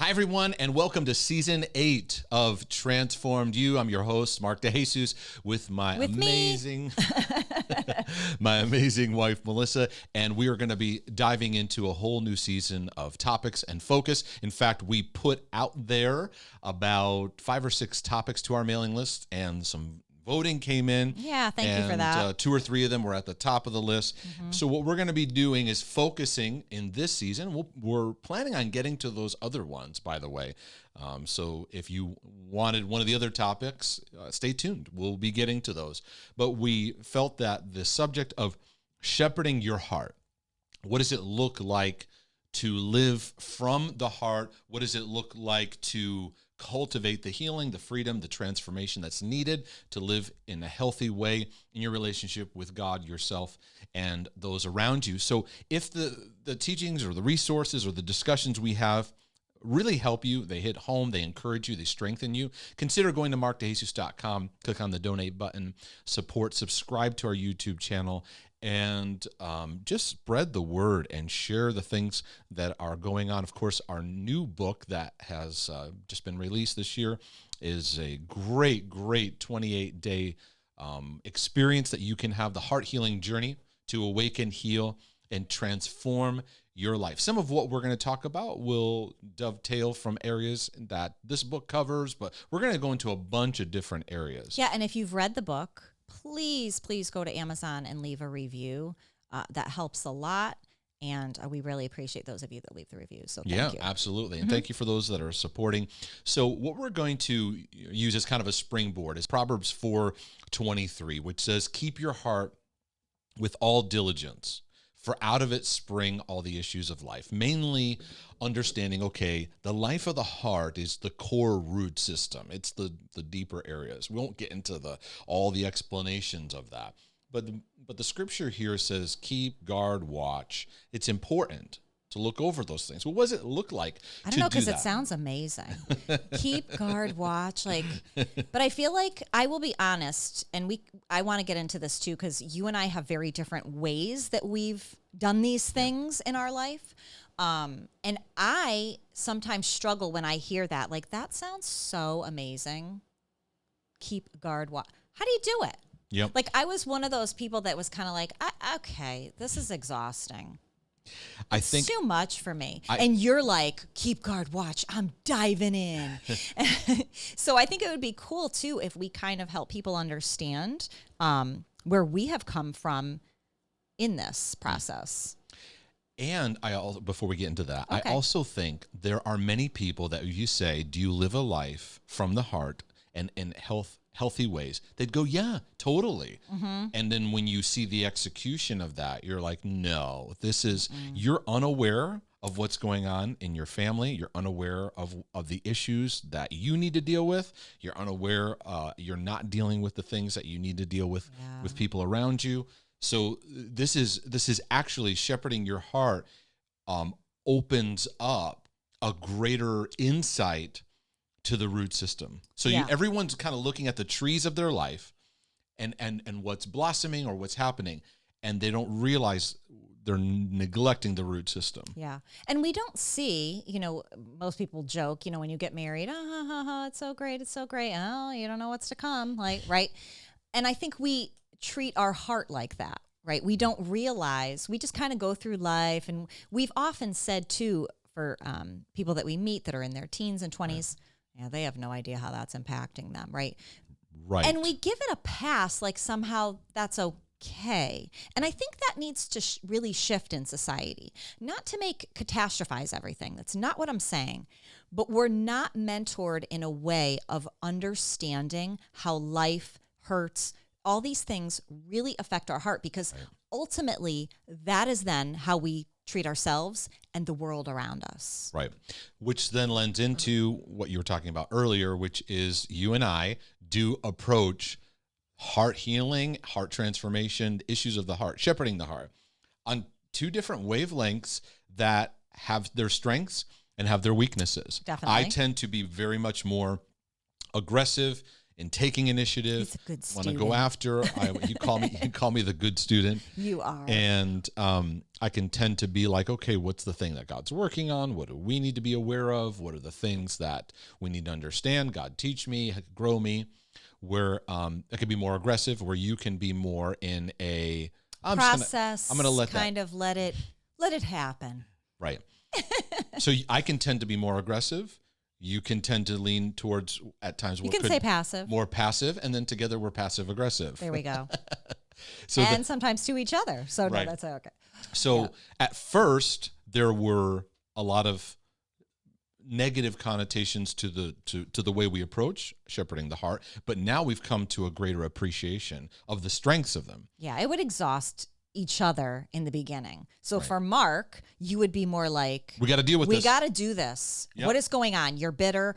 Hi, everyone, and welcome to Season 8 of Transformed You. I'm your host, Mark DeJesus, with my amazing wife, Melissa, and we are going to be diving into a whole new season of topics and focus. In fact, we put out there about 5 or 6 topics to our mailing list, and some voting came in. Yeah, thank you for that. 2 or 3 of them were at the top of the list. So what we're going to be doing is focusing in this season. We're planning on getting to those other ones, by the way. So if you wanted one of the other topics, stay tuned. We'll be getting to those. But we felt that the subject of shepherding your heart, what does it look like to live from the heart? What does it look like to cultivate the healing, the freedom, the transformation that's needed to live in a healthy way in your relationship with God, yourself, and those around you? So if the teachings or the resources or the discussions we have really help you, they hit home, they encourage you, they strengthen you, consider going to markdejesus.com, click on the donate button, support, subscribe to our YouTube channel, and just spread the word and share the things that are going on. Of course, our new book that has just been released this year is a great 28-day experience that you can have, the heart healing journey to awaken, heal, and transform your life. Some of what we're going to talk about will dovetail from areas that this book covers, but we're going to go into a bunch of different areas. Yeah, and if you've read the book, please go to Amazon and leave a review. That helps a lot, and we really appreciate those of you that leave the reviews. So thank you. Yeah, absolutely. And thank you for those that are supporting. So what we're going to use as kind of a springboard is Proverbs 4:23, which says, "Keep your heart with all diligence, for out of it spring all the issues of life." Mainly understanding, okay, the life of the heart is the core root system. It's the deeper areas. We won't get into all the explanations of that. But the scripture here says, keep, guard, watch. It's important to look over those things. What does it look like to do that? I don't know, because it sounds amazing. Keep, guard, watch. But I feel like, I will be honest, and I want to get into this too, because you and I have very different ways that we've done these things in our life. And I sometimes struggle when I hear that. Like, that sounds so amazing. Keep, guard, watch. How do you do it? Yep. Like, I was one of those people that was kind of like, okay, this is exhausting. I think too much for me. And you're like, keep, guard, watch. I'm diving in. So I think it would be cool too if we kind of help people understand where we have come from in this process. And before we get into that, Okay. I also think there are many people that you say, do you live a life from the heart and in healthy ways? They'd go, yeah, totally. And then when you see the execution of that, you're like, no, you're unaware of what's going on in your family. You're unaware of the issues that you need to deal with. You're unaware, you're not dealing with the things that you need to deal with people around you. So this is actually shepherding your heart, opens up a greater insight to the root system. So everyone's kind of looking at the trees of their life and what's blossoming or what's happening, and they don't realize they're neglecting the root system. Yeah. And we don't see, most people joke, when you get married, it's so great. It's so great. Oh, you don't know what's to come. Right. And I think we treat our heart like that, right? We don't realize, we just kind of go through life. And we've often said too, for people that we meet that are in their teens and 20s, they have no idea how that's impacting them, right? Right. And we give it a pass, like somehow that's okay. And I think that needs to really shift in society, not to catastrophize everything. That's not what I'm saying. But we're not mentored in a way of understanding how life hurts. All these things really affect our heart, because ultimately that is then how we treat ourselves and the world around us. Right. Which then lends into what you were talking about earlier, which is you and I do approach heart healing, heart transformation, issues of the heart, shepherding the heart on 2 different wavelengths that have their strengths and have their weaknesses. Definitely. I tend to be very much more aggressive in taking initiative. He's a good Want to student. go after. You call me the good student. You are. And I can tend to be like, okay, what's the thing that God's working on? What do we need to be aware of? What are the things that we need to understand? God, teach me, grow me. Where I could be more aggressive, where you can be more in a process. I'm gonna let it happen. Right. So I can tend to be more aggressive. You can tend to lean towards, at times, You can say passive. more passive, and then together we're passive aggressive. There we go. So and sometimes to each other. So right. no, that's okay. So at first there were a lot of negative connotations to the way we approach shepherding the heart, but now we've come to a greater appreciation of the strengths of them. Yeah, it would exhaust each other in the beginning. So Right. for Mark, you would be more like, We got to deal with we this. got to do this. Yep. What is going on? You're bitter.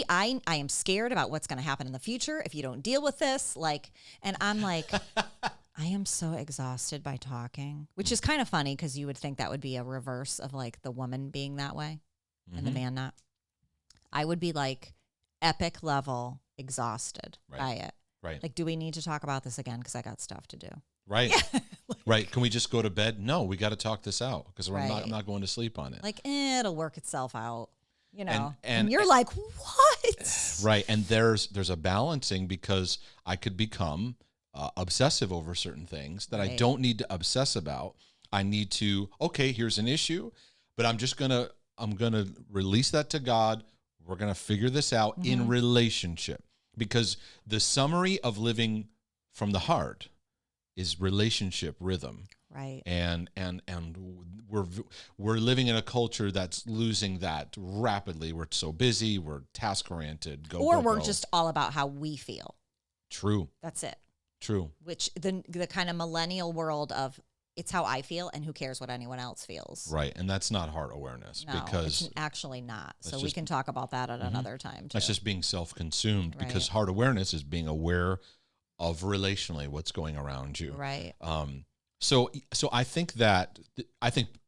I am scared about what's going to happen in the future if you don't deal with this. And I'm like, I am so exhausted by talking, which is kind of funny because you would think that would be a reverse of like the woman being that way and the man not. I would be like epic level exhausted by it. Right. Like, do we need to talk about this again? Because I got stuff to do. Right. Right. Can we just go to bed? No, we got to talk this out because I'm not going to sleep on it. Like, it'll work itself out, you know. And you're like, what? Right. And there's a balancing because I could become obsessive over certain things that I don't need to obsess about. I need to, okay, here's an issue, but I'm going to release that to God. We're going to figure this out in relationship, because the summary of living from the heart is relationship rhythm. Right. And we're living in a culture that's losing that rapidly. We're so busy, we're task oriented, or we're just all about how we feel. True. That's it. True. Which the kind of millennial world of it's how I feel and who cares what anyone else feels. Right. And that's not heart awareness, No, because it's actually not. So we can talk about that at another time too. that's just being self-consumed, because heart awareness is being aware of relationally what's going around you. Right. So I think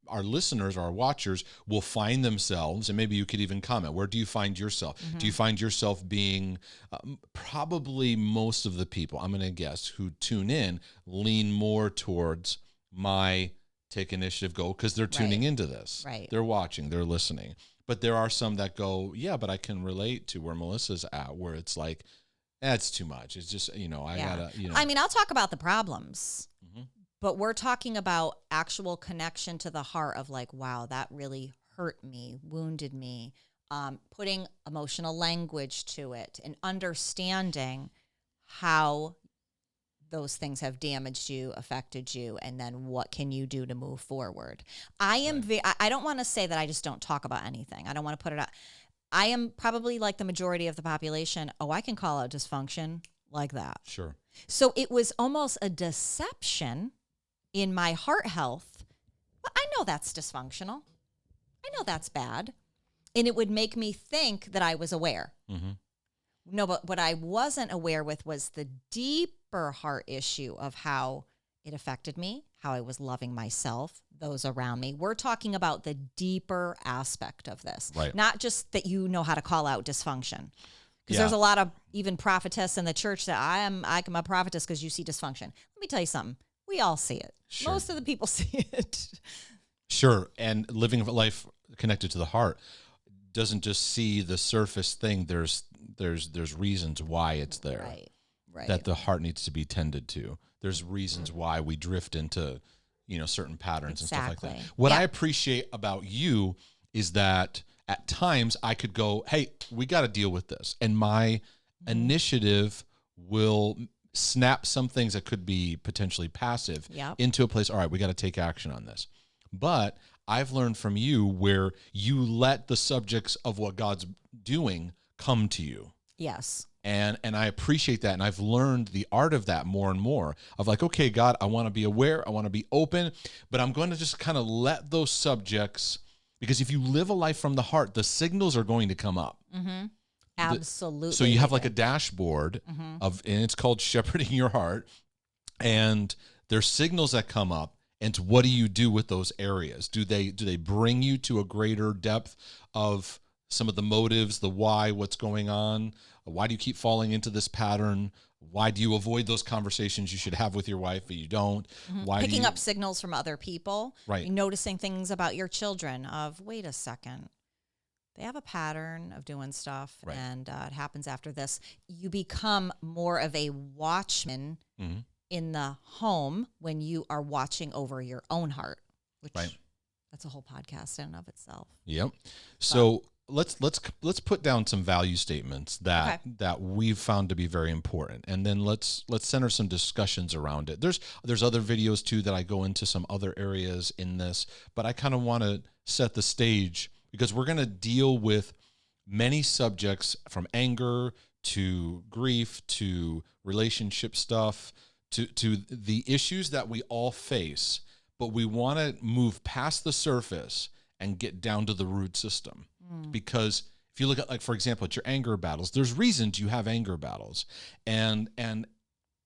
our listeners, our watchers, will find themselves, and maybe you could even comment, where do you find yourself? Do you find yourself being, probably most of the people, I'm going to guess, who tune in lean more towards my take initiative, go, because they're tuning into this. Right. They're watching, they're listening. But there are some that go, yeah, but I can relate to where Melissa's at, where it's like, that's too much. It's just, I gotta, I mean, I'll talk about the problems, but we're talking about actual connection to the heart of like, wow, that really hurt me, wounded me, putting emotional language to it and understanding how those things have damaged you, affected you, and then what can you do to move forward? I don't want to say that I just don't talk about anything. I don't want to put it out. I am probably like the majority of the population. Oh, I can call out dysfunction like that. Sure. So it was almost a deception in my heart health. But I know that's dysfunctional. I know that's bad. And it would make me think that I was aware. No, but what I wasn't aware with was the deeper heart issue of how it affected me, how I was loving myself, those around me. We're talking about the deeper aspect of this, right? Not just that you know how to call out dysfunction. Because there's a lot of even prophetess in the church that I'm a prophetess because you see dysfunction. Let me tell you something. We all see it. Sure. Most of the people see it. Sure. And living a life connected to the heart doesn't just see the surface thing. There's reasons why it's there. Right. That the heart needs to be tended to. There's reasons why we drift into, certain patterns and stuff like that. What I appreciate about you is that at times I could go, hey, we got to deal with this. And my initiative will snap some things that could be potentially passive into a place. All right, we got to take action on this. But I've learned from you where you let the subjects of what God's doing come to you. Yes. And I appreciate that. And I've learned the art of that more and more of like, okay, God, I want to be aware. I want to be open, but I'm going to just kind of let those subjects, because if you live a life from the heart, the signals are going to come up. Absolutely. So you have like a dashboard and it's called Shepherding Your Heart. And there's signals that come up. And what do you do with those areas? Do they bring you to a greater depth of some of the motives, the why, what's going on. Why do you keep falling into this pattern? Why do you avoid those conversations you should have with your wife, but you don't? Why Picking do you, up signals from other people, Right. noticing things about your children of, wait a second, they have a pattern of doing stuff, Right. and it happens after this. You become more of a watchman Mhm. in the home when you are watching over your own heart, which Right. that's a whole podcast in and of itself. Yep. So let's put down some value statements that Okay. that we've found to be very important, and then let's center some discussions around it. There's other videos too that I go into some other areas in this, but I kind of want to set the stage because we're going to deal with many subjects from anger to grief to relationship stuff to the issues that we all face, but we want to move past the surface and get down to the root system. Because if you look at, like, for example, at your anger battles, there's reasons you have anger battles, and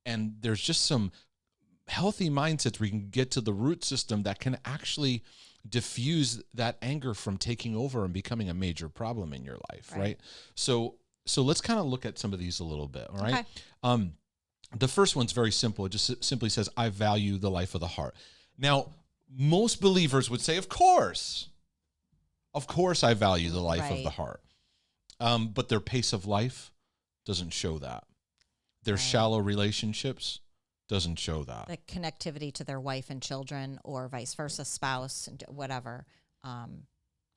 there's just some healthy mindsets where you can get to the root system that can actually diffuse that anger from taking over and becoming a major problem in your life, right? So let's kind of look at some of these a little bit, all right? Okay. The first one's very simple. It just simply says, I value the life of the heart. Now, most believers would say, of course I value the life of Right. the heart. But their pace of life doesn't show that. Their Right. shallow relationships doesn't show that. The connectivity to their wife and children, or vice versa, spouse, and whatever,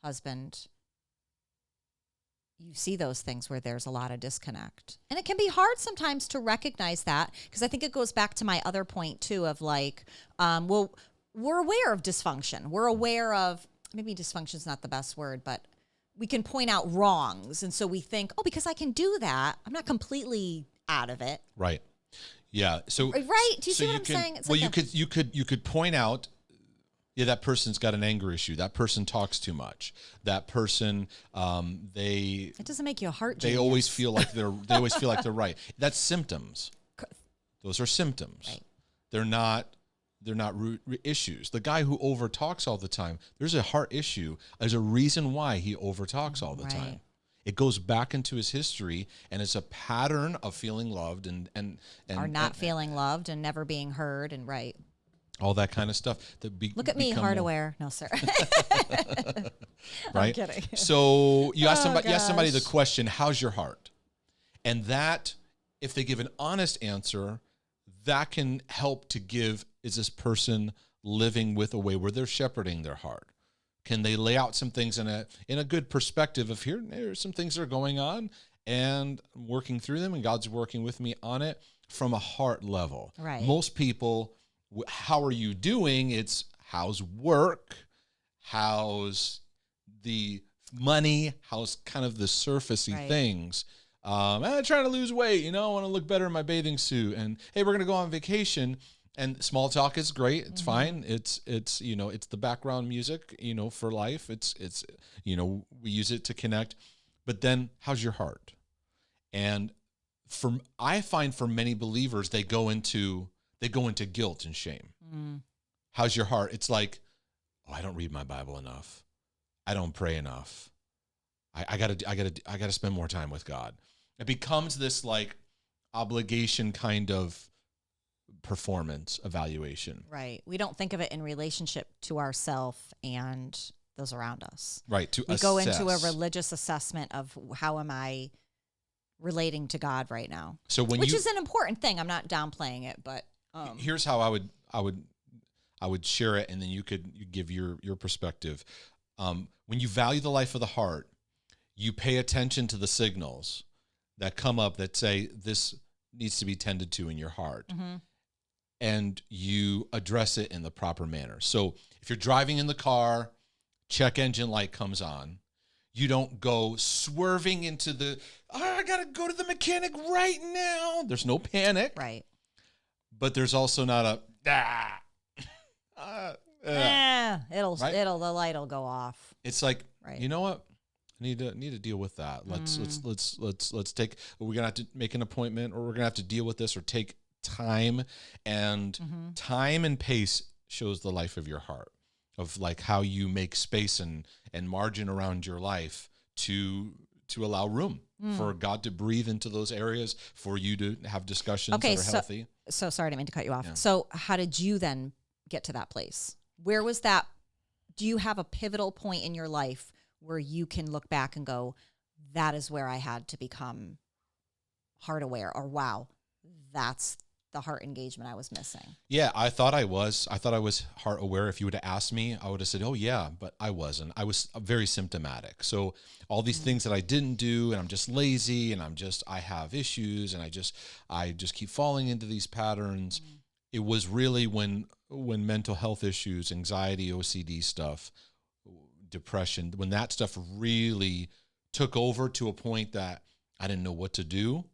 husband. You see those things where there's a lot of disconnect. And it can be hard sometimes to recognize that, because I think it goes back to my other point too of like, well, we're aware of dysfunction. We're aware of, maybe dysfunction is not the best word, but we can point out wrongs. And so we think, oh, because I can do that, I'm not completely out of it. Right. Yeah. So Right? Do you so see what I'm saying? It's well, like you could point out, yeah, that person's got an anger issue. That person talks too much. That person, it doesn't make you a heart they genius. always feel like they're right. That's symptoms. Those are symptoms. Right. They're not root issues. The guy who overtalks all the time, there's a heart issue. There's a reason why he overtalks all the time. It goes back into his history, and it's a pattern of feeling loved and or not feeling loved and never being heard, and right. all that kind of stuff. Look at me, heart aware. No, sir. Right? I'm kidding. So you ask somebody the gosh. question, how's your heart? And that, if they give an honest answer, that can help to give, is this person living with a way where they're shepherding their heart? Can they lay out some things in a good perspective of here's some things that are going on, and I'm working through them, and God's working with me on it from a heart level. Right. Most people, how are you doing? It's how's work? How's the money? How's kind of the surfacey things? I'm trying to lose weight. I want to look better in my bathing suit. And hey, we're going to go on vacation. And small talk is great. It's fine. It's it's the background music, for life. It's we use it to connect. But then how's your heart? And I find for many believers, they go into guilt and shame. How's your heart? It's like, oh, I don't read my Bible enough. I don't pray enough. I gotta spend more time with God. It becomes this like obligation kind of performance evaluation. Right. We don't think of it in relationship to ourselves and those around us. Right. We go into a religious assessment of how am I relating to God right now. So which is an important thing. I'm not downplaying it, but here's how I would share it, and then you give your perspective. When you value the life of the heart, you pay attention to the signals that come up that say this needs to be tended to in your heart. And you address it in the proper manner. So if you're driving in the car, check engine light comes on. You don't go swerving into I got to go to the mechanic right now. There's no panic. Right. But there's also not the light will go off. It's like, right. You know what? I need to deal with that. Let's take, we're going to have to make an appointment, or we're going to have to deal with this, or take time. And time and pace shows the life of your heart, of like how you make space and margin around your life to allow room for God to breathe into those areas, for you to have discussions that are healthy. So sorry, I didn't mean to cut you off. Yeah. So how did you then get to that place? Where was that? Do you have a pivotal point in your life where you can look back and go, that is where I had to become heart aware, or wow, that's the heart engagement I was missing? Yeah, I thought I was heart aware. If you would have asked me, I would have said, oh yeah, but I wasn't. I was very symptomatic. So all these things that I didn't do, and I'm just lazy, and I have issues, and I just keep falling into these patterns. It was really when mental health issues, anxiety, OCD stuff, depression, when that stuff really took over to a point that I didn't know what to do,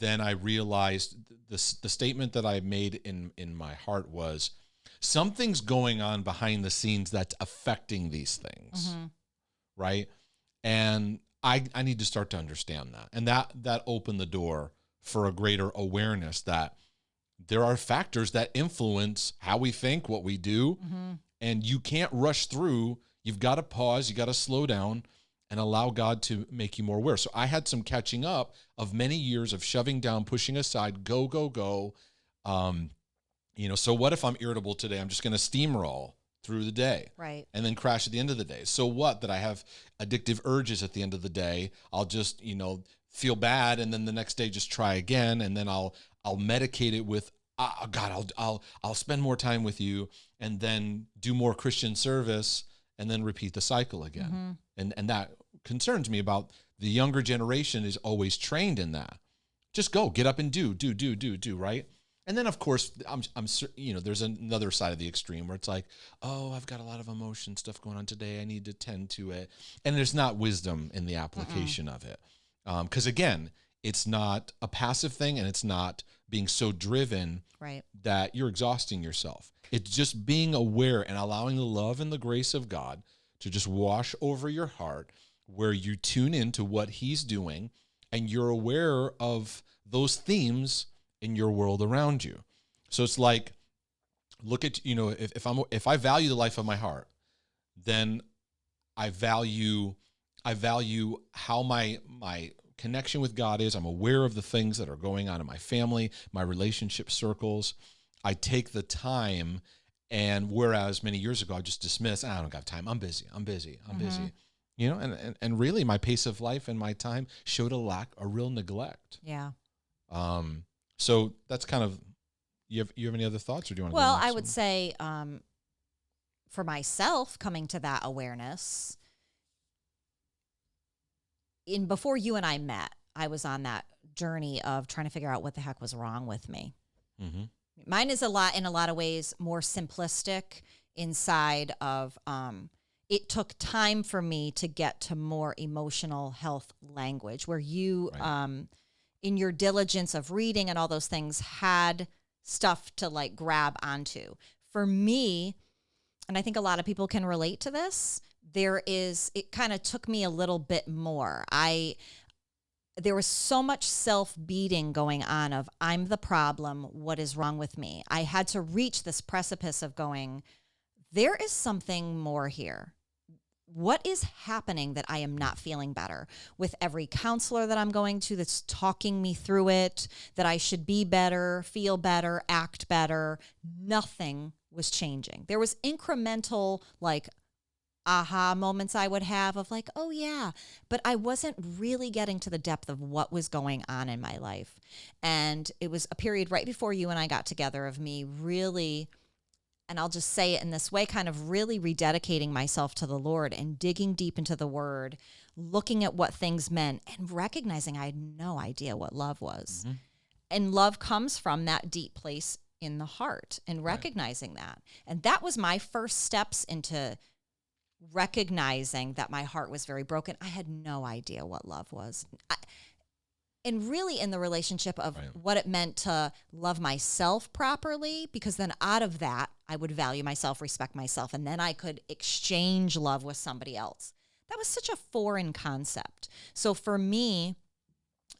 then I realized the statement that I made in my heart was, something's going on behind the scenes that's affecting these things, right? And I need to start to understand that. And that opened the door for a greater awareness that there are factors that influence how we think, what we do, and you can't rush through. You've got to pause, you got to slow down and allow God to make you more aware. So I had some catching up of many years of shoving down, pushing aside, go. So what if I'm irritable today? I'm just going to steamroll through the day, right, and then crash at the end of the day. So what, that I have addictive urges at the end of the day? I'll just, feel bad, and then the next day just try again, and then I'll medicate it with, God, I'll spend more time with you, and then do more Christian service, and then repeat the cycle again. And that concerns me about the younger generation is always trained in that. Just go, get up and do, right? And then, of course, I'm there's another side of the extreme where it's like, oh, I've got a lot of emotion stuff going on today. I need to tend to it. And there's not wisdom in the application of it. Because again, it's not a passive thing, and it's not being so driven that you're exhausting yourself. It's just being aware and allowing the love and the grace of God to just wash over your heart, where you tune into what he's doing, and you're aware of those themes in your world around you. So it's like, look at, if I value the life of my heart, then I value how my connection with God is. I'm aware of the things that are going on in my family, my relationship circles. I take the time, and whereas many years ago I just dismissed, I don't got time, I'm busy. And really my pace of life and my time showed a real neglect. Yeah. So that's kind of, you have any other thoughts, or do you want to go Well, next I would one? say, for myself, coming to that awareness, before you and I met, I was on that journey of trying to figure out what the heck was wrong with me. Mm-hmm. Mine is in a lot of ways more simplistic inside of, it took time for me to get to more emotional health language, where you, in your diligence of reading and all those things, had stuff to like grab onto. For me, and I think a lot of people can relate to this, it kind of took me a little bit more. There was so much self-beating going on of, I'm the problem, what is wrong with me? I had to reach this precipice of going, there is something more here. What is happening that I am not feeling better? With every counselor that I'm going to that's talking me through it, that I should be better, feel better, act better, nothing was changing. There was incremental, like, aha moments I would have of like, oh yeah, but I wasn't really getting to the depth of what was going on in my life. And it was a period right before you and I got together of me really, and I'll just say it in this way, kind of really rededicating myself to the Lord and digging deep into the Word, looking at what things meant, and recognizing I had no idea what love was. Mm-hmm. And love comes from that deep place in the heart, and recognizing that. And that was my first steps into recognizing that my heart was very broken. I had no idea what love was. And really in the relationship of what it meant to love myself properly, because then out of that, I would value myself, respect myself, and then I could exchange love with somebody else. That was such a foreign concept. So for me,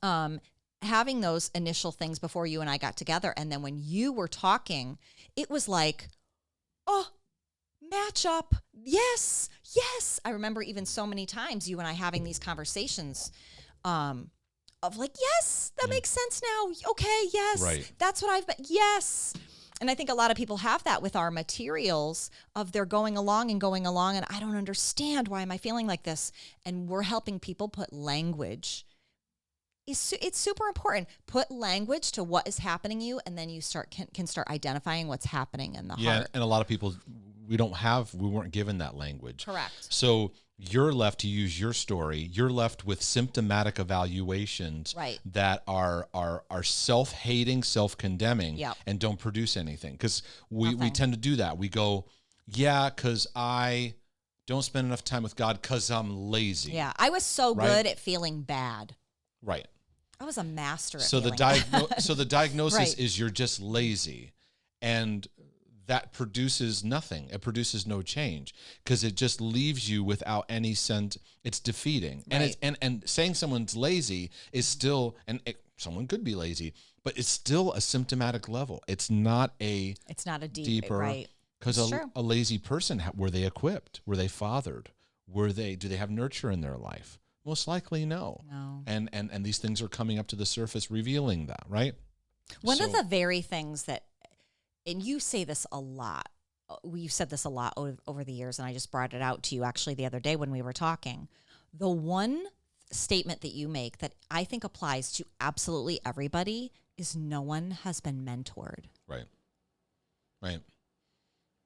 having those initial things before you and I got together, and then when you were talking, it was like, oh, match up. Yes, yes. I remember even so many times you and I having these conversations of like, yes, that makes sense now. Okay, yes, Right. that's what I've been. Yes. And I think a lot of people have that with our materials of they're going along, and I don't understand, why am I feeling like this? And we're helping people put language. It's super important. Put language to what is happening you, and then you can start identifying what's happening in the heart. And a lot of people, we weren't given that language. Correct. So you're left, to use your story, you're left with symptomatic evaluations Right. that are self-hating, self-condemning, Yep. and don't produce anything. Because we Nothing. tend to do that. We go, yeah, because I don't spend enough time with God because I'm lazy. Yeah, I was so Right. good at feeling bad. Right. I was a master at So feeling so the diagnosis Right. is you're just lazy, and that produces nothing. It produces no change because it just leaves you without any sense. It's defeating, and Right. and saying someone's lazy is still, someone could be lazy, but it's still a symptomatic level. It's not a It's not a deeper, right. because It's true. a lazy person, were they equipped? Were they fathered? Do they have nurture in their life? Most likely no. No. And these things are coming up to the surface, revealing that, right? One of the very things that, and you say this a lot, you've said this a lot over the years, and I just brought it out to you actually the other day when we were talking. The one statement that you make that I think applies to absolutely everybody is no one has been mentored. Right. Right.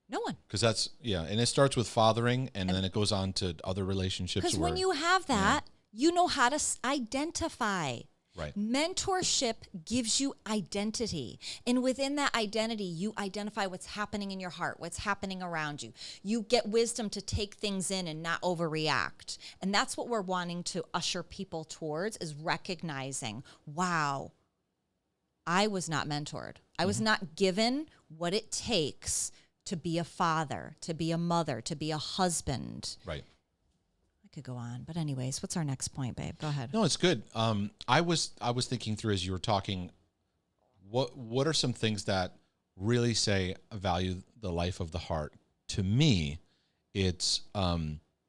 No one. Because that's, and it starts with fathering, and then it goes on to other relationships. Because when you have that, you know how to identify. Right. Mentorship gives you identity. And within that identity, you identify what's happening in your heart, what's happening around you. You get wisdom to take things in and not overreact. And that's what we're wanting to usher people towards, is recognizing, wow, I was not mentored. I was not given what it takes to be a father, to be a mother, to be a husband. Right. I could go on, but anyways, what's our next point, babe? Go ahead. No, it's good. I was thinking through as you were talking, what are some things that really say value the life of the heart? To me, it's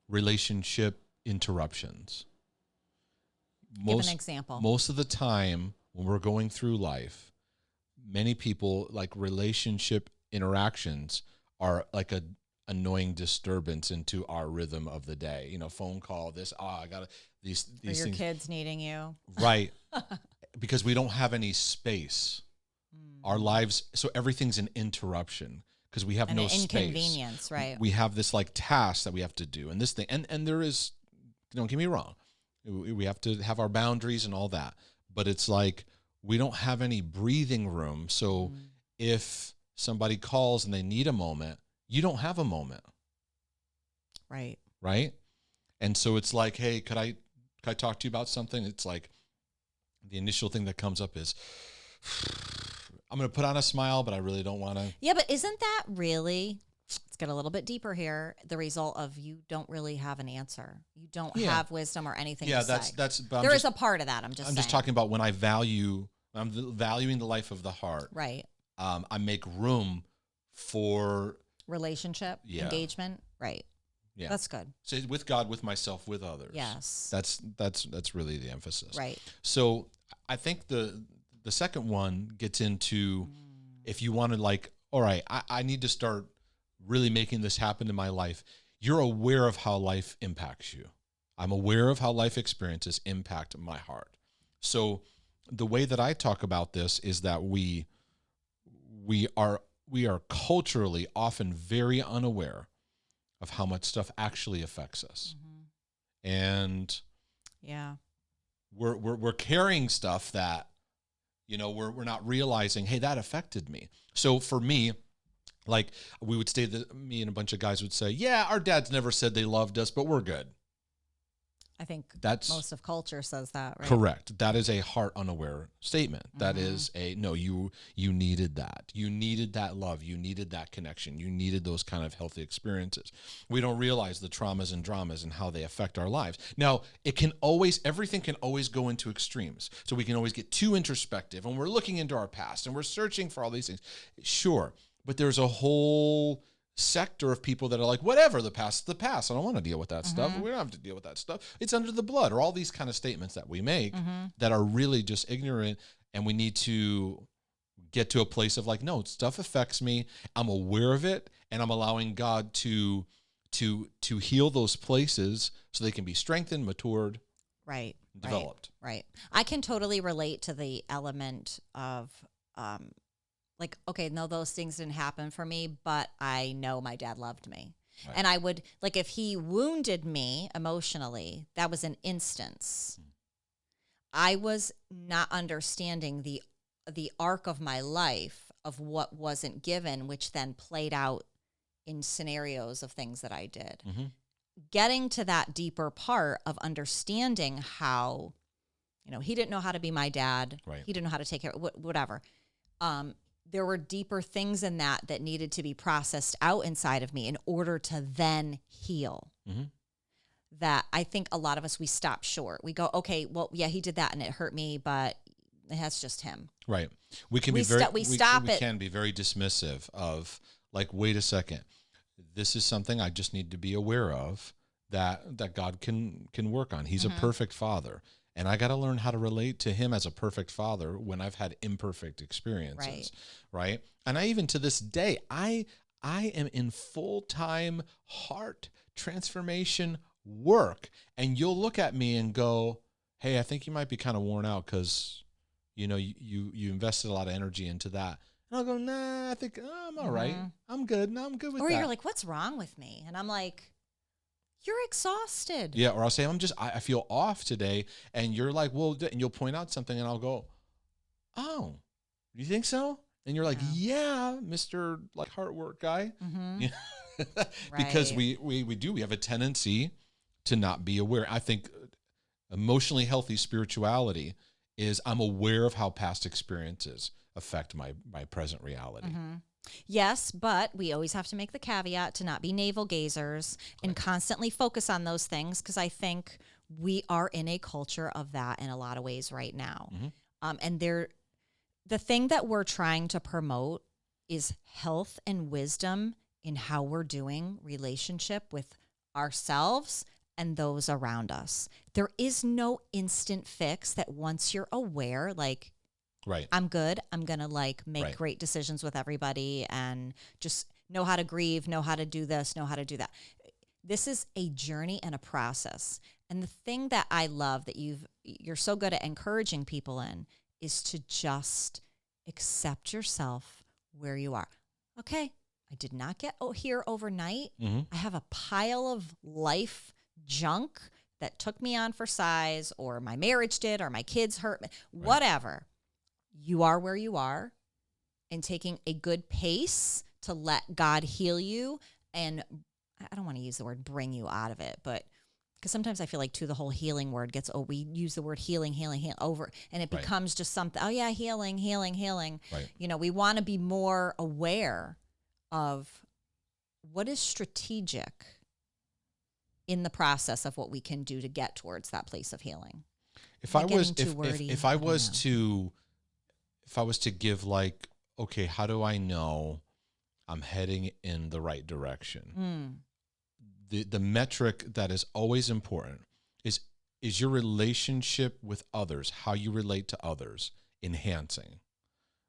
relationship interruptions. Give an example. Most of the time when we're going through life, many people, like, relationship interactions are like a annoying disturbance into our rhythm of the day. Phone call, I got these Or your things. kids needing you. Right. Because we don't have any space. Our lives, so everything's an interruption because we have And no an space. inconvenience, right? We have this like task that we have to do, and this thing, and there is, don't get me wrong, we have to have our boundaries and all that, but it's like we don't have any breathing room. So if somebody calls and they need a moment, you don't have a moment. Right. Right. And so it's like, hey, could I talk to you about something? It's like the initial thing that comes up is, I'm going to put on a smile, but I really don't want to. Yeah, but isn't that really, let's get a little bit deeper here, the result of you don't really have an answer. You don't have wisdom or anything to say. But there is a part of that. I'm just talking about when I'm valuing the life of the heart. Right. I make room for relationship, engagement. Right. Yeah. That's good. So with God, with myself, with others. Yes. That's really the emphasis. Right. So I think the second one gets into, if you want to, like, all right, I need to start really making this happen in my life. You're aware of how life impacts you. I'm aware of how life experiences impact my heart. So the way that I talk about this is that we are culturally often very unaware of how much stuff actually affects us. And we're carrying stuff that, we're not realizing, hey, that affected me. So for me, like, we would say that me and a bunch of guys would say, yeah, our dads never said they loved us, but we're good. I think that's most of culture says that, right? Correct. That is a heart unaware statement. That is no, you needed that. You needed that love. You needed that connection. You needed those kind of healthy experiences. We don't realize the traumas and dramas and how they affect our lives. Now, everything can always go into extremes. So we can always get too introspective, and we're looking into our past and we're searching for all these things. Sure. But there's a whole sector of people that are like, whatever, the past is the past. I don't want to deal with that stuff. Mm-hmm. We don't have to deal with that stuff. It's under the blood, or all these kind of statements that we make Mm-hmm. that are really just ignorant. And we need to get to a place of like, no, stuff affects me. I'm aware of it, and I'm allowing God to heal those places so they can be strengthened, matured, Right. developed. Right. I can totally relate to the element of, like, okay, no, those things didn't happen for me, but I know my dad loved me. Right. And I would, like, if he wounded me emotionally, that was an instance. I was not understanding the arc of my life of what wasn't given, which then played out in scenarios of things that I did. Mm-hmm. Getting to that deeper part of understanding how, he didn't know how to be my dad. Right. He didn't know how to take care of whatever. There were deeper things in that needed to be processed out inside of me in order to then heal. Mm-hmm. That I think a lot of us, we stop short. We go, okay, well, yeah, he did that and it hurt me, but that's just him. Right. We can We be very, we stop it. can be very dismissive of like, wait a second, this is something I just need to be aware of that God can work on. He's Mm-hmm. a perfect father. And I got to learn how to relate to him as a perfect father when I've had imperfect experiences. Right. And I, even to this day, I am in full-time heart transformation work. And you'll look at me and go, hey, I think you might be kind of worn out because, you invested a lot of energy into that. And I'll go, nah, I think I'm all right. I'm good. No, I'm good with Or that. you're like, what's wrong with me? And I'm like, you're exhausted. Yeah, or I'll say, I feel off today. And you're like, well, and you'll point out something and I'll go, oh, you think so? And you're like, yeah, Mr. like heart work guy. Mm-hmm. Because Right. we have a tendency to not be aware. I think emotionally healthy spirituality is I'm aware of how past experiences affect my present reality. Mm-hmm. Yes, but we always have to make the caveat to not be navel gazers and constantly focus on those things, because I think we are in a culture of that in a lot of ways right now. Mm-hmm. And the thing that we're trying to promote is health and wisdom in how we're doing relationship with ourselves and those around us. There is no instant fix that once you're aware, like, Right. I'm good, I'm going to like make Right. great decisions with everybody and just know how to grieve, know how to do this, know how to do that. This is a journey and a process. And the thing that I love that you're so good at encouraging people in is to just accept yourself where you are. Okay, I did not get here overnight. Mm-hmm. I have a pile of life junk that took me on for size, or my marriage did, or my kids hurt me, whatever. You are where you are, and taking a good pace to let God heal you. And I don't want to use the word bring you out of it, but because sometimes I feel like too, the whole healing word gets, we use the word healing over, and it becomes just something, oh yeah, healing. Right. We want to be more aware of what is strategic in the process of what we can do to get towards that place of healing. If I was to give like, okay, how do I know I'm heading in the right direction? The metric that is always important is your relationship with others, how you relate to others, enhancing,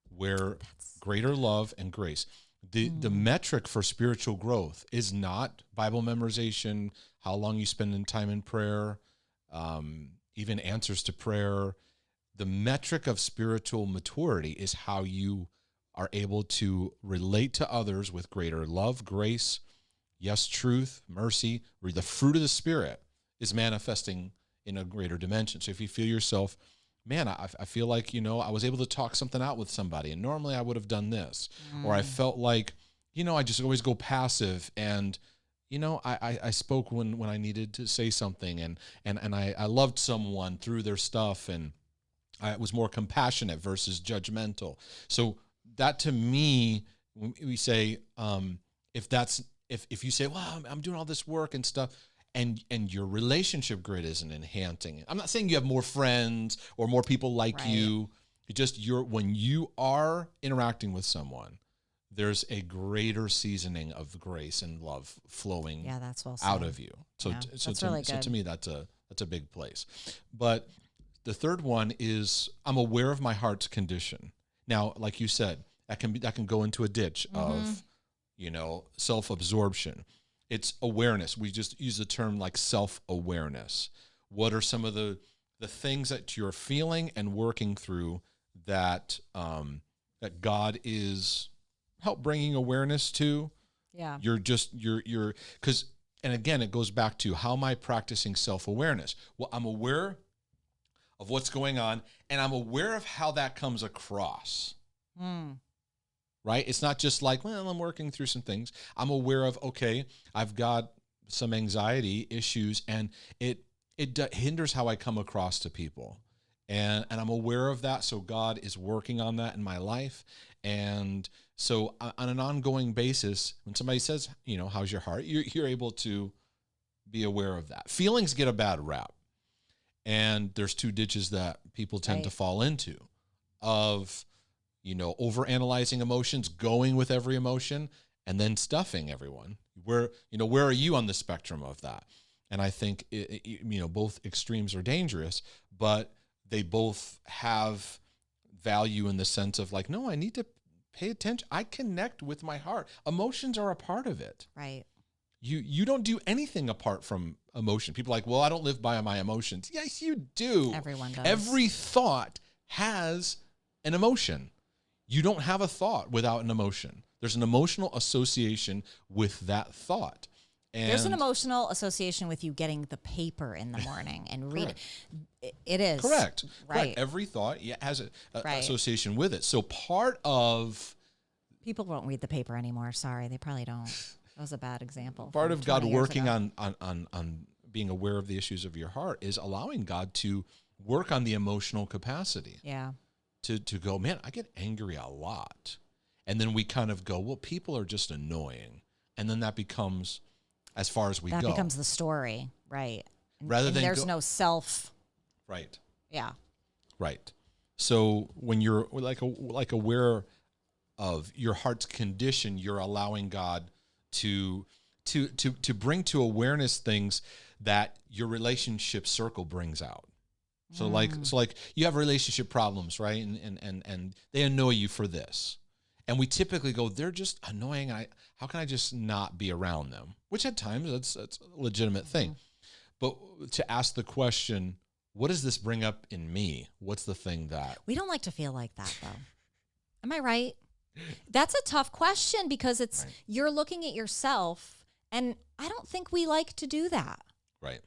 where greater love and grace. The metric for spiritual growth is not Bible memorization, how long you spend in time in prayer, even answers to prayer. The metric of spiritual maturity is how you are able to relate to others with greater love, grace, yes, truth, mercy, where the fruit of the Spirit is manifesting in a greater dimension. So if you feel yourself, man, I feel like, I was able to talk something out with somebody, and normally I would have done this. Or I felt like, I just always go passive, and, I spoke when I needed to say something, and I loved someone through their stuff, and I was more compassionate versus judgmental. So that, to me, we say, if you say, well, I'm doing all this work and stuff, and your relationship grid isn't enhancing it. I'm not saying you have more friends or more people like you. It just when you are interacting with someone, there's a greater seasoning of grace and love flowing that's well said. out of you. So, Yeah, that's really good. So to me, that's a big place. But the third one is I'm aware of my heart's condition. Now, like you said, that can go into a ditch of, self-absorption. It's awareness. We just use the term like self-awareness. What are some of the things that you're feeling and working through that that God is help bringing awareness to? Yeah. You're because, and again, it goes back to how am I practicing self-awareness? Well, I'm aware of what's going on, and I'm aware of how that comes across. Right? It's not just like, well, I'm working through some things. I'm aware of, okay, I've got some anxiety issues, and it hinders how I come across to people. And I'm aware of that, so God is working on that in my life. And so on an ongoing basis, when somebody says, how's your heart, you're able to be aware of that. Feelings get a bad rap. And there's two ditches that people tend to fall into of, overanalyzing emotions, going with every emotion, and then stuffing everyone. Where are you on the spectrum of that? And I think, both extremes are dangerous, but they both have value in the sense of like, no, I need to pay attention. I connect with my heart. Emotions are a part of it. Right. You don't do anything apart from emotion. People are like, well, I don't live by my emotions. Yes, you do. Everyone does. Every thought has an emotion. You don't have a thought without an emotion. There's an emotional association with that thought. And there's an emotional association with you getting the paper in the morning and reading. It is. Correct. Right. Correct. Every thought has an association with it. So part of... People won't read the paper anymore. Sorry, they probably don't. That was a bad example. Part of God working on being aware of the issues of your heart is allowing God to work on the emotional capacity. Yeah. To go, man, I get angry a lot. And then we kind of go, well, people are just annoying. And then that becomes as far as we go. That becomes the story, right? Rather than there's no self. Right. Yeah. Right. So when you're like aware of your heart's condition, you're allowing God to bring to awareness things that your relationship circle brings out. So like you have relationship problems, right? And they annoy you for this. And we typically go, they're just annoying. How can I just not be around them? Which at times that's a legitimate thing. But to ask the question, what does this bring up in me? What's the thing that... We don't like to feel like that, though. Am I right? That's a tough question because it's you're looking at yourself, and I don't think we like to do that. Right.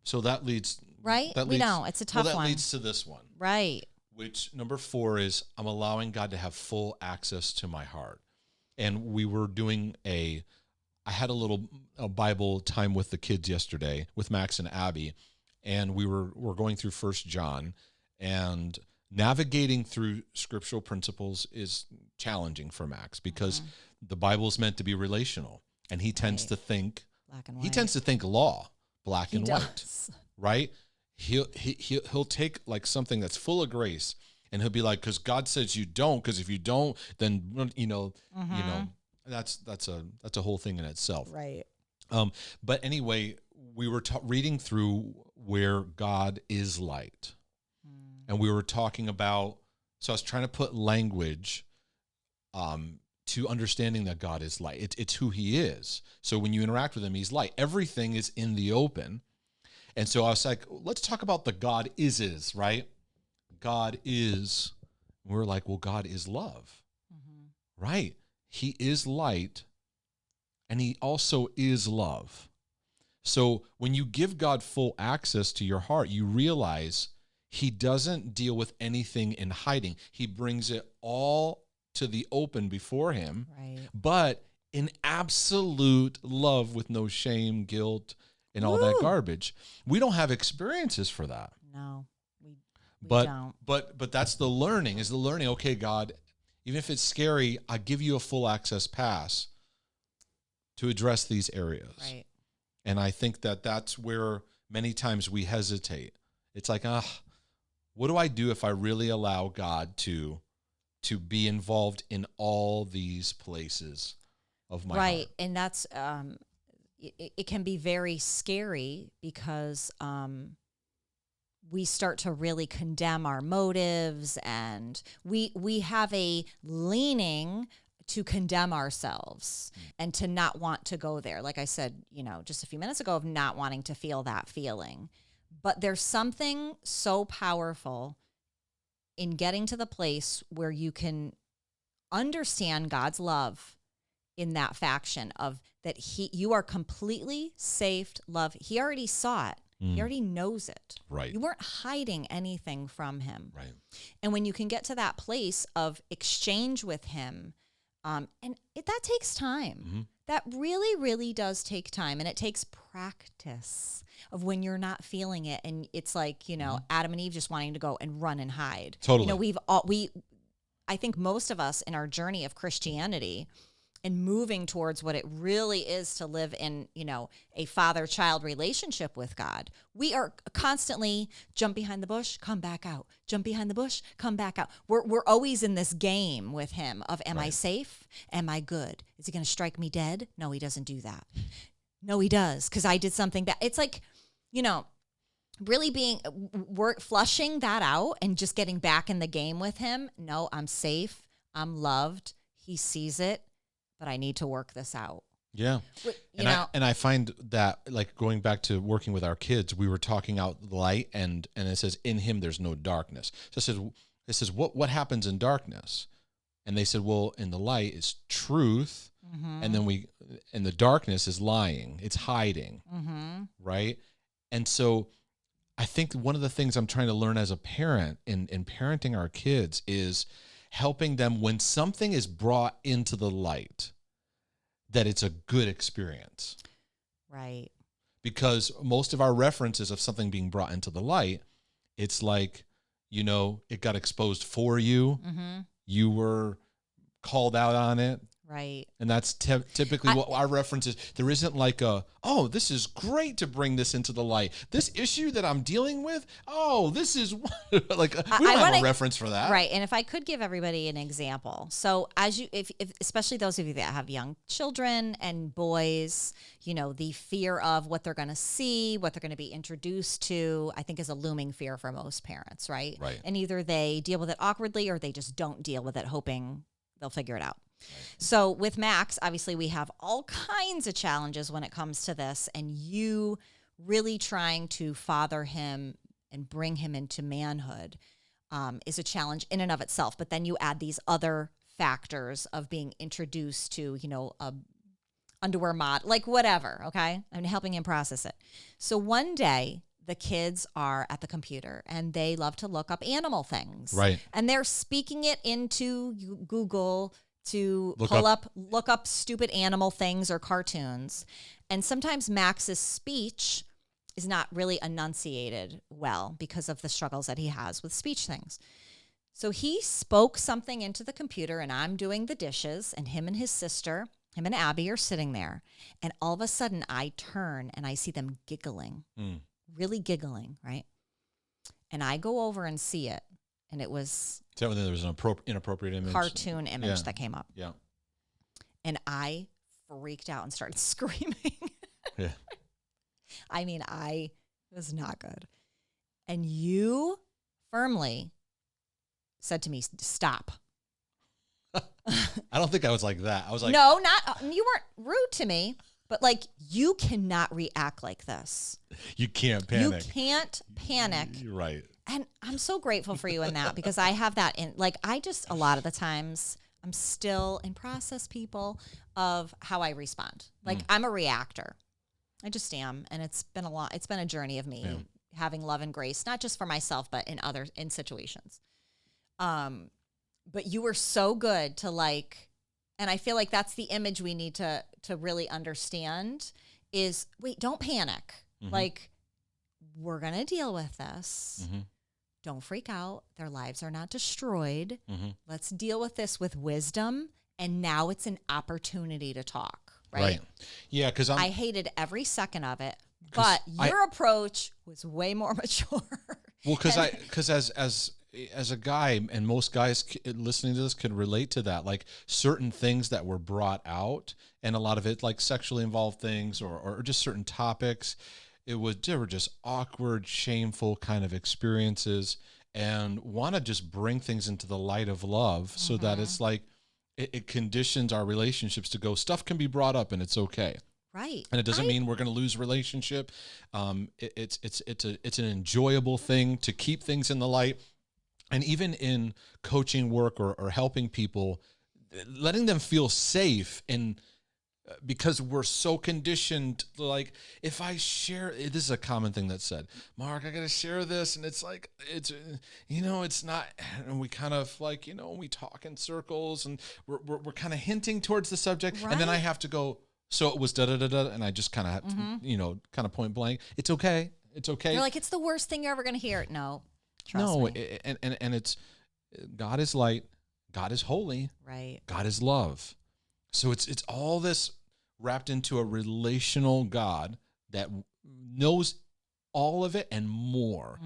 So that leads... Right? We know. It's a tough one. That leads to this one. Right. Which, number 4 is I'm allowing God to have full access to my heart. And we were doing I had a little Bible time with the kids yesterday with Max and Abby, and we're going through 1 John, and navigating through scriptural principles is challenging for Max because the Bible is meant to be relational, and he tends to think black and white. He tends to think law, black and white, right? He'll take like something that's full of grace, and he'll be like, because God says you don't, because if you don't, then that's a whole thing in itself, right? But anyway, we were reading through where God is light, and we were talking about. So I was trying to put language, to understanding that God is light. It's who He is. So when you interact with Him, He's light. Everything is in the open. And so I was like, let's talk about the God is, right? God is. We're like, well, God is love, right? He is light, and He also is love. So when you give God full access to your heart, you realize He doesn't deal with anything in hiding. He brings it all to the open before Him, right? But in absolute love with no shame, guilt, and all that garbage. We don't have experiences for that. No, we don't. But that's the learning, okay, God, even if it's scary, I give you a full access pass to address these areas. Right. And I think that's where many times we hesitate. It's like, what do I do if I really allow God to to be involved in all these places of my right. heart. And that's, it can be very scary because we start to really condemn our motives, and we have a leaning to condemn ourselves and to not want to go there. Like I said, just a few minutes ago, of not wanting to feel that feeling. But there's something so powerful in getting to the place where you can understand God's love in that faction of that you are completely safe, loved. He already saw it. He already knows it. Right. You weren't hiding anything from him. Right. And when you can get to that place of exchange with him, that takes time. Mm-hmm. That really, really does take time. And it takes practice of when you're not feeling it. And it's like, Adam and Eve just wanting to go and run and hide. Totally. I think most of us in our journey of Christianity and moving towards what it really is to live in, a father-child relationship with God, we are constantly jump behind the bush, come back out, jump behind the bush, come back out. We're always in this game with him of, am I safe? Am I good? Is he going to strike me dead? No, he doesn't do that. No, he does, because I did something bad. It's like, really flushing that out and just getting back in the game with him. No, I'm safe. I'm loved. He sees it. But I need to work this out. Yeah. And I find that, like, going back to working with our kids, we were talking out the light, and it says, in him there's no darkness. So it says what happens in darkness? And they said, well, in the light is truth, and then and the darkness is lying. It's hiding, right? And so I think one of the things I'm trying to learn as a parent in parenting our kids is helping them when something is brought into the light, that it's a good experience. Right. Because most of our references of something being brought into the light, it's like, it got exposed for you. You were called out on it. Right. And that's typically what our reference is. There isn't like this is great to bring this into the light. This issue that I'm dealing with, this is like, we don't have a reference for that. Right. And if I could give everybody an example. So if especially those of you that have young children and boys, the fear of what they're going to see, what they're going to be introduced to, I think is a looming fear for most parents, right? Right. And either they deal with it awkwardly or they just don't deal with it, hoping they'll figure it out. So with Max, obviously we have all kinds of challenges when it comes to this, and you really trying to father him and bring him into manhood is a challenge in and of itself. But then you add these other factors of being introduced to, a underwear mod, like whatever, okay? I'm helping him process it. So one day the kids are at the computer and they love to look up animal things. Right. And they're speaking it into Google to look up stupid animal things or cartoons. And sometimes Max's speech is not really enunciated well because of the struggles that he has with speech things. So he spoke something into the computer, and I'm doing the dishes, and him and his sister, him and Abby, are sitting there. And all of a sudden I turn and I see them giggling, really giggling, right? And I go over and see it. And it was... Tell me there was an inappropriate image. Cartoon image that came up. Yeah. And I freaked out and started screaming. Yeah. I mean, it was not good. And you firmly said to me, stop. I don't think I was like that. I was like... No, you weren't rude to me, but like, you cannot react like this. You can't panic. You can't panic. You're right. And I'm so grateful for you in that, because I have that in, like, a lot of the times I'm still in process, people, of how I respond. Like, I'm a reactor. I just am. And it's been a journey of me having love and grace, not just for myself, but in situations. But you were so good to, like, and I feel like that's the image we need to really understand is, wait, don't panic. Like, we're going to deal with this. Don't freak out. Their lives are not destroyed. Let's deal with this with wisdom. And now it's an opportunity to talk, right? Yeah, because I hated every second of it, but your approach was way more mature. Well, because as as a guy, and most guys listening to this could relate to that, like certain things that were brought out, and a lot of it like sexually involved things or just certain topics. They were just awkward, shameful kind of experiences, and want to just bring things into the light of love so that it's like it conditions our relationships to go, stuff can be brought up and it's okay. Right. And it doesn't mean we're going to lose relationship. It's an enjoyable thing to keep things in the light. And even in coaching work or helping people, letting them feel safe, and because we're so conditioned, like if I share, this is a common thing that's said, Mark, I got to share this. And it's like, it's not, and we kind of like, we talk in circles and we're kind of hinting towards the subject. Right. And then I have to go, so it was da-da-da-da, and I just kind of have to, kind of point blank. It's okay. It's okay. You're like, it's the worst thing you're ever going to hear. No, trust me. And it's, God is light, God is holy, right? God is love. So it's all this wrapped into a relational God that knows all of it and more.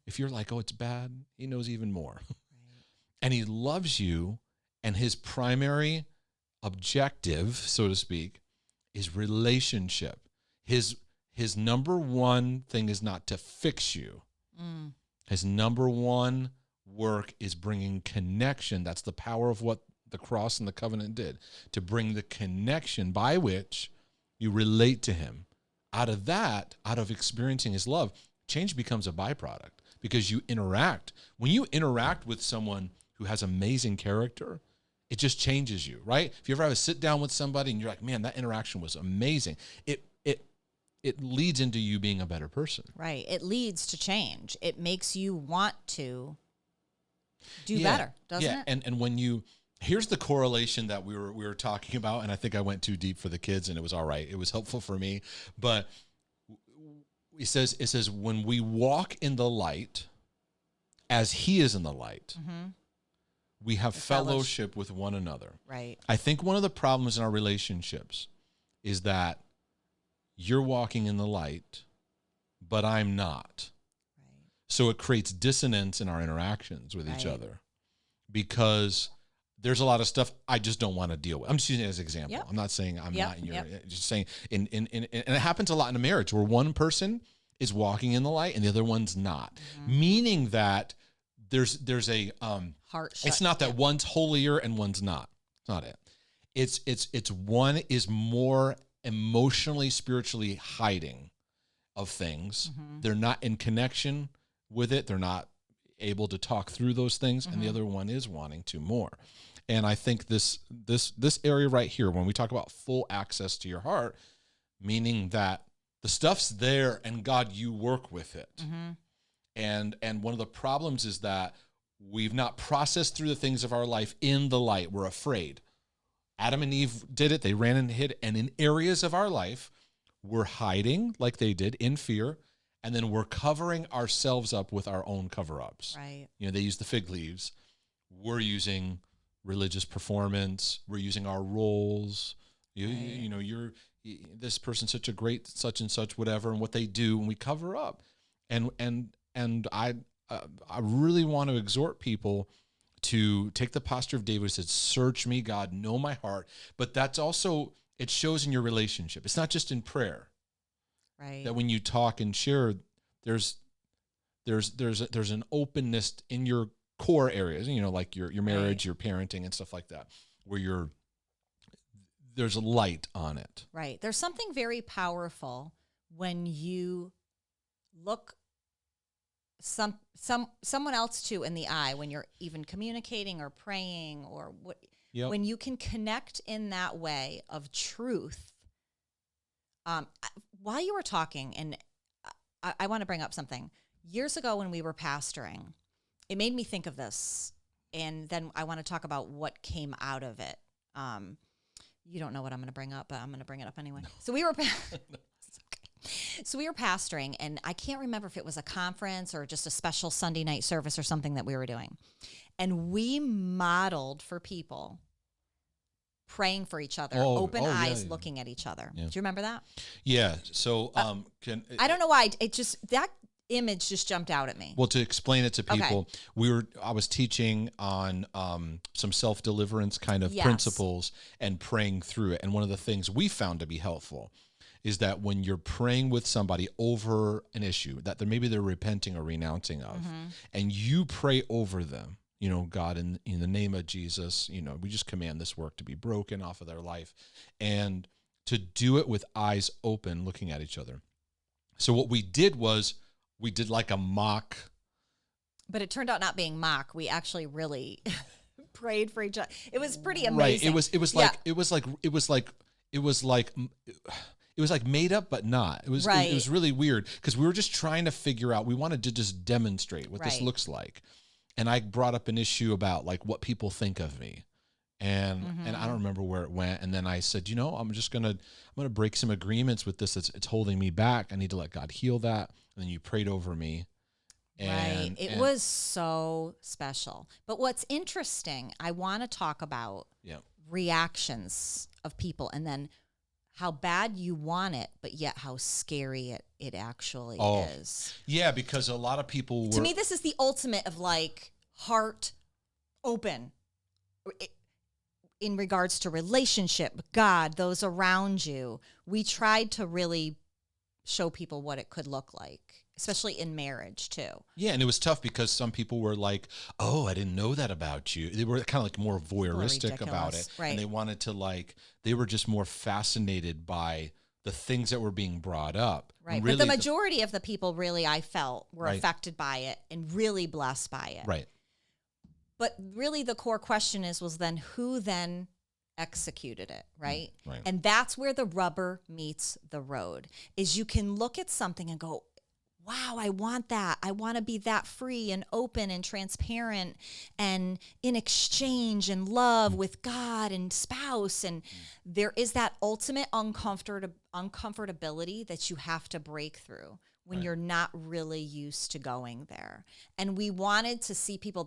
If you're like, oh, it's bad, he knows even more. Right. And he loves you, and his primary objective, so to speak, is relationship. His number one thing is not to fix you. His number one work is bringing connection. That's the power of what the cross and the covenant did, to bring the connection by which you relate to him. Out of experiencing his love, change becomes a byproduct, because you interact. When you interact with someone who has amazing character, it just changes you, right? If you ever have a sit down with somebody and you're like, man, that interaction was amazing, it leads into you being a better person. Right. It leads to change. It makes you want to do better, doesn't it? And when here's the correlation that we were talking about, and I think I went too deep for the kids, and it was all right. It was helpful for me, but it says when we walk in the light as he is in the light, we have fellowship with one another. Right. I think one of the problems in our relationships is that you're walking in the light, but I'm not. Right. So it creates dissonance in our interactions with each other, because there's a lot of stuff I just don't want to deal with. I'm just using it as an example. Yep. I'm not saying I'm not in your, just saying, and it happens a lot in a marriage where one person is walking in the light and the other one's not, meaning that there's a heart. It's not that one's holier and one's not. It's not it. It's one is more emotionally, spiritually hiding of things. They're not in connection with it. They're not able to talk through those things, and the other one is wanting to more. And I think this area right here, when we talk about full access to your heart, meaning that the stuff's there and God, you work with it. And one of the problems is that we've not processed through the things of our life in the light. We're afraid. Adam and Eve did it. They ran and hid. And in areas of our life, we're hiding like they did in fear. And then we're covering ourselves up with our own cover-ups. Right. They use the fig leaves. We're using religious performance. We're using our roles. You're this person's such a great such and such whatever, and what they do, and we cover up. And I really want to exhort people to take the posture of David who said, "Search me, God, know my heart." But that's also, it shows in your relationship. It's not just in prayer. Right. That when you talk and share, there's an openness in your core areas, like your marriage, your parenting, and stuff like that, where there's a light on it. Right. There's something very powerful when you look someone else too in the eye, when you're even communicating or praying or what. Yep. When you can connect in that way of truth. While you were talking, and I want to bring up something. Years ago when we were pastoring, it made me think of this, and then I want to talk about what came out of it. You don't know what I'm going to bring up, but I'm going to bring it up anyway. No. So we were pastoring, and I can't remember if it was a conference or just a special Sunday night service or something that we were doing. And we modeled for people praying for each other, open eyes, looking at each other. Yeah. Do you remember that? Yeah. So, I don't know why. It image just jumped out at me. Well, to explain it to people, Okay. I was teaching on some self-deliverance kind of Yes. principles and praying through it. And one of the things we found to be helpful is that when you're praying with somebody over an issue that maybe they're repenting or renouncing of, and you pray over them, God, in the name of Jesus, we just command this work to be broken off of their life, and to do it with eyes open, looking at each other. So what we did was we did like a mock. But it turned out not being mock. We actually really prayed for each other. It was pretty amazing. Right. It was like made up, but not. It was really weird because we were just trying to figure out, we wanted to just demonstrate what this looks like. And I brought up an issue about like what people think of me. And I don't remember where it went. And then I said, I'm going to break some agreements with this. It's holding me back. I need to let God heal that. And then you prayed over me. And it was so special. But what's interesting, I want to talk about reactions of people, and then how bad you want it, but yet how scary it actually is. Yeah, because a lot of people To me, this is the ultimate of like heart open. In regards to relationship, God, those around you, we tried to really show people what it could look like, especially in marriage too. Yeah, and it was tough because some people were like, "Oh, I didn't know that about you." They were kind of like more voyeuristic about it, right? And they wanted to they were just more fascinated by the things that were being brought up. Right, really, but the majority of the people really, I felt, were right. affected by it and really blessed by it. Right. But really the core question was then who then executed it, right? Right. And that's where the rubber meets the road, is you can look at something and go, wow, I want that. I want to be that free and open and transparent and in exchange and love with God and spouse. And there is that ultimate uncomfortability that you have to break through when you're not really used to going there. And we wanted to see people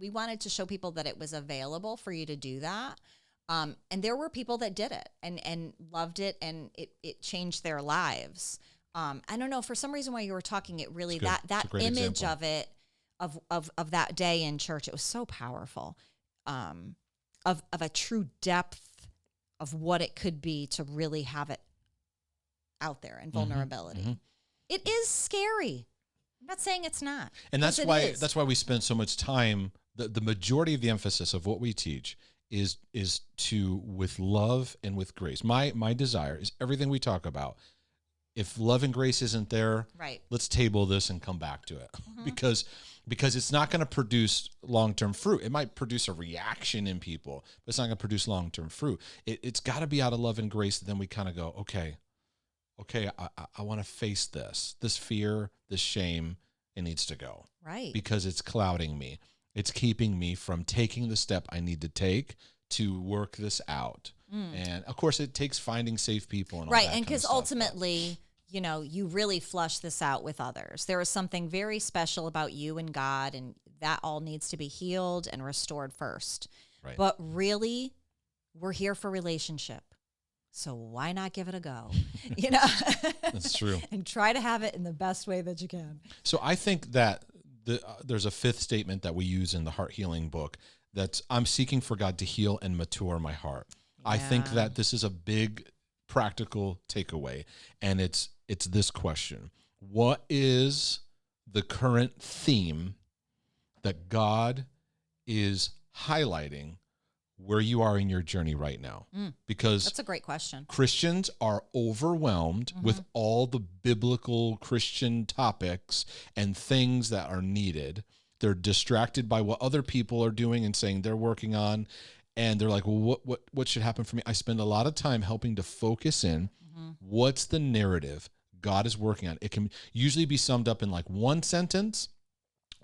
we wanted to show people that it was available for you to do that. And there were people that did it and loved it, and it changed their lives. I don't know, for some reason while you were talking, it really, that image example of it, of that day in church, it was so powerful, of a true depth of what it could be to really have it out there and vulnerability. Mm-hmm. It is scary. I'm not saying it's not. And that's why we spend so much time. The majority of the emphasis of what we teach is to, with love and with grace. My desire is everything we talk about. If love and grace isn't there, right, let's table this and come back to it. because it's not going to produce long-term fruit. It might produce a reaction in people, but it's not going to produce long-term fruit. It's got to be out of love and grace. Then we kind of go, okay, I want to face this fear, this shame. It needs to go. Right. Because it's clouding me. It's keeping me from taking the step I need to take to work this out. And of course it takes finding safe people and all right. that And because kind of ultimately, you really flush this out with others. There is something very special about you and God, and that all needs to be healed and restored first. Right. But really, we're here for relationship. So why not give it a go? That's true. And try to have it in the best way that you can. So I think that there's a fifth statement that we use in the Heart Healing book, that's I'm seeking for God to heal and mature my heart. Yeah. I think that this is a big practical takeaway, and it's this question: what is the current theme that God is highlighting where you are in your journey right now? Because that's a great question. Christians are overwhelmed with all the biblical Christian topics and things that are needed. They're distracted by what other people are doing and saying they're working on. And they're like, well, what should happen for me? I spend a lot of time helping to focus in what's the narrative God is working on. It can usually be summed up in like one sentence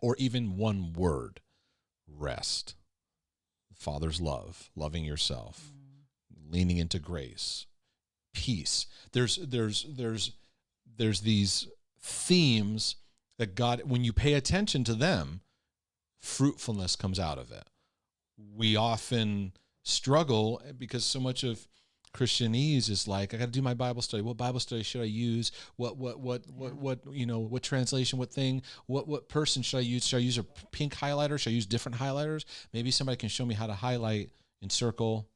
or even one word: rest. Father's love, loving yourself, leaning into grace, peace. There's these themes that God, when you pay attention to them, fruitfulness comes out of it. We often struggle because so much of Christianese is like, I got to do my Bible study. What Bible study should I use? What what translation, what thing, what person should I use? Should I use a pink highlighter? Should I use different highlighters? Maybe somebody can show me how to highlight and circle,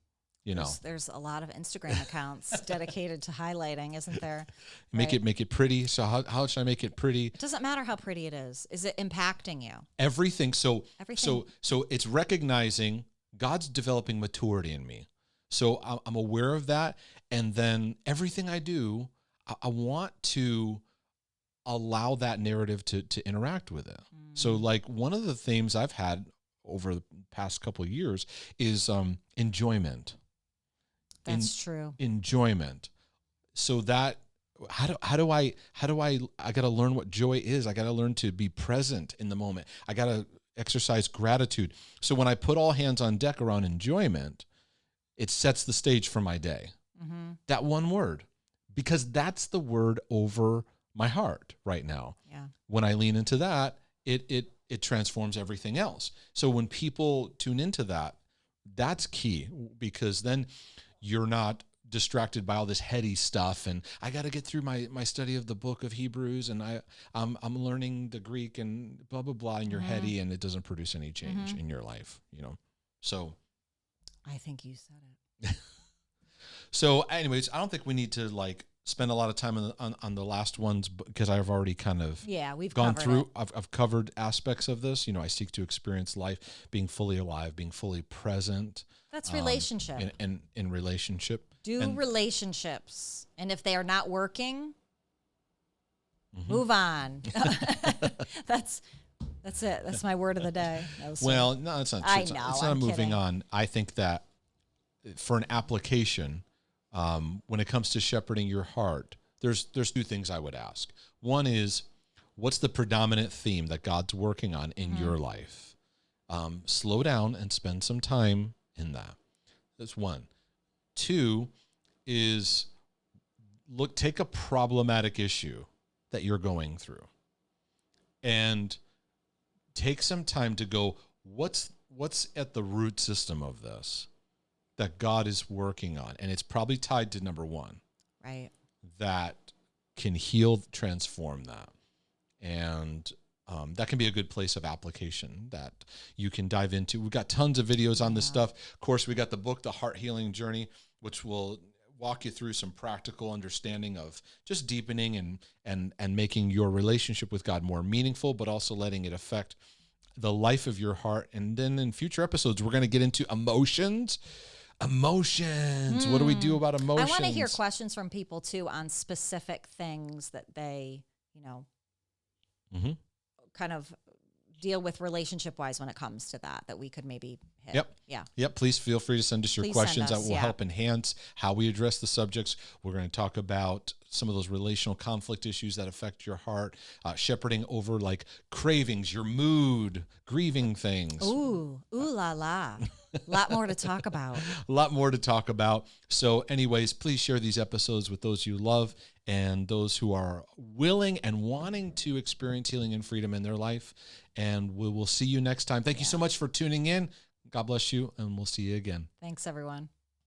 There's a lot of Instagram accounts dedicated to highlighting, isn't there? Make it pretty. So how should I make it pretty? It doesn't matter how pretty it is. Is it impacting you? Everything. So Everything. so it's recognizing God's developing maturity in me. So I'm aware of that. And then everything I do, I want to allow that narrative to interact with it. So like one of the themes I've had over the past couple of years is enjoyment. That's true. Enjoyment. So that how do I got to learn what joy is. I got to learn to be present in the moment. I got to exercise gratitude. So when I put all hands on deck around enjoyment, it sets the stage for my day. That one word, because that's the word over my heart right now. Yeah. When I lean into that, it transforms everything else. So when people tune into that, that's key, because then you're not distracted by all this heady stuff. And I got to get through my study of the book of Hebrews, and I'm learning the Greek and blah, blah, blah, and you're heady, and it doesn't produce any change in your life, So I think you said it. So anyways, I don't think we need to like spend a lot of time on the last ones, because I've already kind of we've gone covered through. it. I've covered aspects of this. I seek to experience life, being fully alive, being fully present. That's relationship. In relationship. Relationships. And if they are not working, move on. That's it. That's my word of the day. Well, no, it's not. I It's know. not I'm moving kidding. on. I think that for an application, when it comes to shepherding your heart, there's two things I would ask. One is, what's the predominant theme that God's working on in your life? Slow down and spend some time in that. That's one. Two is, take a problematic issue that you're going through and take some time to go, what's at the root system of this that God is working on? And it's probably tied to number one. Right. That can heal, transform that. And that can be a good place of application that you can dive into. We've got tons of videos on this stuff. Of course, we got the book, The Heart Healing Journey, which will walk you through some practical understanding of just deepening and making your relationship with God more meaningful, but also letting it affect the life of your heart. And then in future episodes, we're going to get into emotions. What do we do about emotions? I want to hear questions from people too on specific things that they, kind of deal with relationship wise when it comes to that we could maybe hit. Yep. Yeah. Yep. Please feel free to send us your questions. Send us, that will help enhance how we address the subjects. We're going to talk about some of those relational conflict issues that affect your heart, shepherding over like cravings, your mood, grieving things. Ooh la la. A lot more to talk about. A lot more to talk about. So anyways, please share these episodes with those you love and those who are willing and wanting to experience healing and freedom in their life. And we will see you next time. Thank you so much for tuning in. God bless you, and we'll see you again. Thanks, everyone.